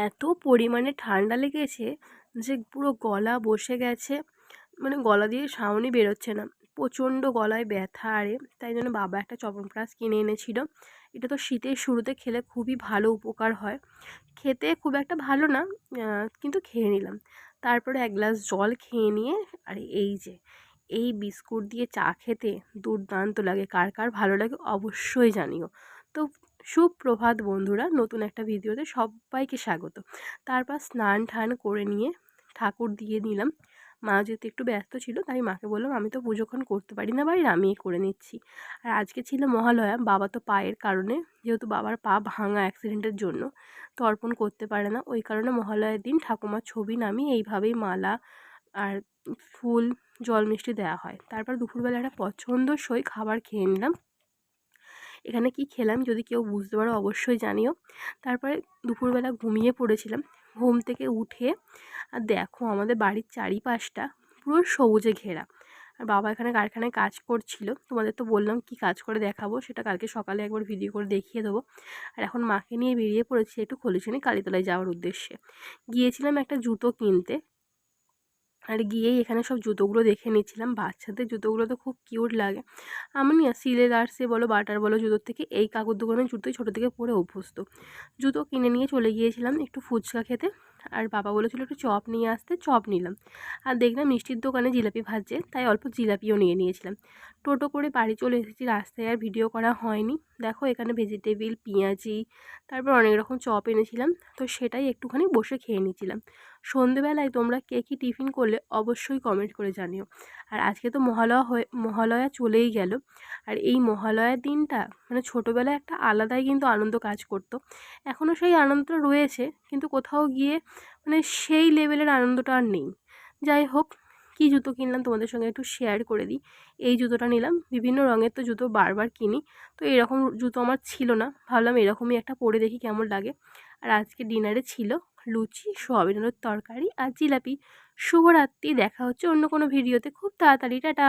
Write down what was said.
এত পরিমাণে ঠান্ডা লেগেছে যে পুরো গলা বসে গেছে, মানে গলা দিয়ে সাউন্ডই বেরোচ্ছে না। প্রচণ্ড গলায় ব্যথা, আরে তাই জন্য বাবা একটা চ্যবনপ্রাশ কিনে এনেছিল। এটা তো শীতের শুরুতে খেলে খুবই ভালো উপকার হয়। খেতে খুব একটা ভালো না, কিন্তু খেয়ে নিলাম। তারপরে এক গ্লাস জল খেয়ে নিয়ে, আর এই যে এই বিস্কুট দিয়ে চা খেতে দুর্দান্ত লাগে। কার কার ভালো লাগে অবশ্যই জানিও। তো সুপ্রভাত বন্ধুরা, নতুন একটা ভিডিওতে সবাইকে স্বাগত। তারপর স্নান টান করে নিয়ে ঠাকুর দিয়ে নিলাম। মা যেহেতু একটু ব্যস্ত ছিল তাই মাকে বললাম আমি তো পুজোক্ষণ করতে পারি না বাড়ির, আমিই করে নিচ্ছি। আর আজকে ছিল মহালয়া, বাবা তো পায়ের কারণে, যেহেতু বাবার পা ভাঙা অ্যাক্সিডেন্টের জন্য তর্পণ করতে পারে না, ওই কারণে মহালয়ার দিন ঠাকুমার ছবি নামিয়ে এইভাবেই মালা আর ফুল জল মিষ্টি দেওয়া হয়। তারপর দুপুরবেলা একটা পছন্দসই খাবার খেয়ে নিলাম। এখানে কি খেলাম যদি কেউ বুঝতে পারো অবশ্যই জানিও। তারপরে দুপুরবেলা ঘুমিয়ে পড়েছিলাম। ঘুম থেকে উঠে আর দেখো আমাদের বাড়ির চারিপাশটা পুরো সবুজে ঘেরা। আর বাবা এখানে কারখানায় কাজ করছিল, তোমাদের তো বললাম কি কাজ করে দেখাবো, সেটা কালকে সকালে একবার ভিডিও করে দেখিয়ে দেবো। আর এখন মাকে নিয়ে বেরিয়ে পড়েছি একটু খলিশানি কালীতলায় যাওয়ার উদ্দেশ্যে। গিয়েছিলাম একটা জুতো কিনতে, আর গিয়েই এখানে সব জুতোগুলো দেখে নিচ্ছিলাম। বাচ্চাদের জুতোগুলো তো খুব কিউট লাগে। আমি না সিলেদার্সে বলো বাটার বলো জুতোর থেকে এই কাকুর দোকানের জুতোই ছোটো থেকে পরে অভ্যস্ত। জুতো কিনে নিয়ে চলে গিয়েছিলাম একটু ফুচকা খেতে। আর বাবা বলেছিল একটু চপ নিয়ে আসতে, চপ নিলাম। আর দেখলাম মিষ্টির দোকানে জিলাপি ভাজছে, তাই অল্প জিলাপিও নিয়ে নিয়েছিলাম। টোটো করে বাড়ি চলে এসেছি, রাস্তায় আর ভিডিও করা হয়নি। দেখো এখানে ভেজিটেবিল, পেঁয়াজি, তারপর অনেক রকম চপ এনেছিলাম, তো সেটাই একটুখানি বসে খেয়ে নিয়েছিলাম। সন্ধেবেলায় তোমরা কে কী টিফিন করলে অবশ্যই কমেন্ট করে জানিও। আর আজকে তো মহালয়া চলেই গেল। আর এই মহালয়ার দিনটা মানে ছোটোবেলায় একটা আলাদাই কিন্তু আনন্দ কাজ করতো। এখনও সেই আনন্দটা রয়েছে, কিন্তু কোথাও গিয়ে মানে সেই লেভেলের আনন্দটা আর নেই। যাই হোক, কী জুতো কিনলাম তোমাদের সঙ্গে একটু শেয়ার করে দিই। এই জুতোটা নিলাম, বিভিন্ন রঙের তো জুতো বারবার কিনি, তো এরকম জুতো আমার ছিল না, ভাবলাম এরকমই একটা পরে দেখি কেমন লাগে। আর আজকে ডিনারে ছিল লুচি, সোয়াবিন আলুর তরকারি আর জিলাপি। শুভরাত্রি, দেখা হচ্ছে অন্য কোনো ভিডিওতে খুব তাড়াতাড়ি, টাটা।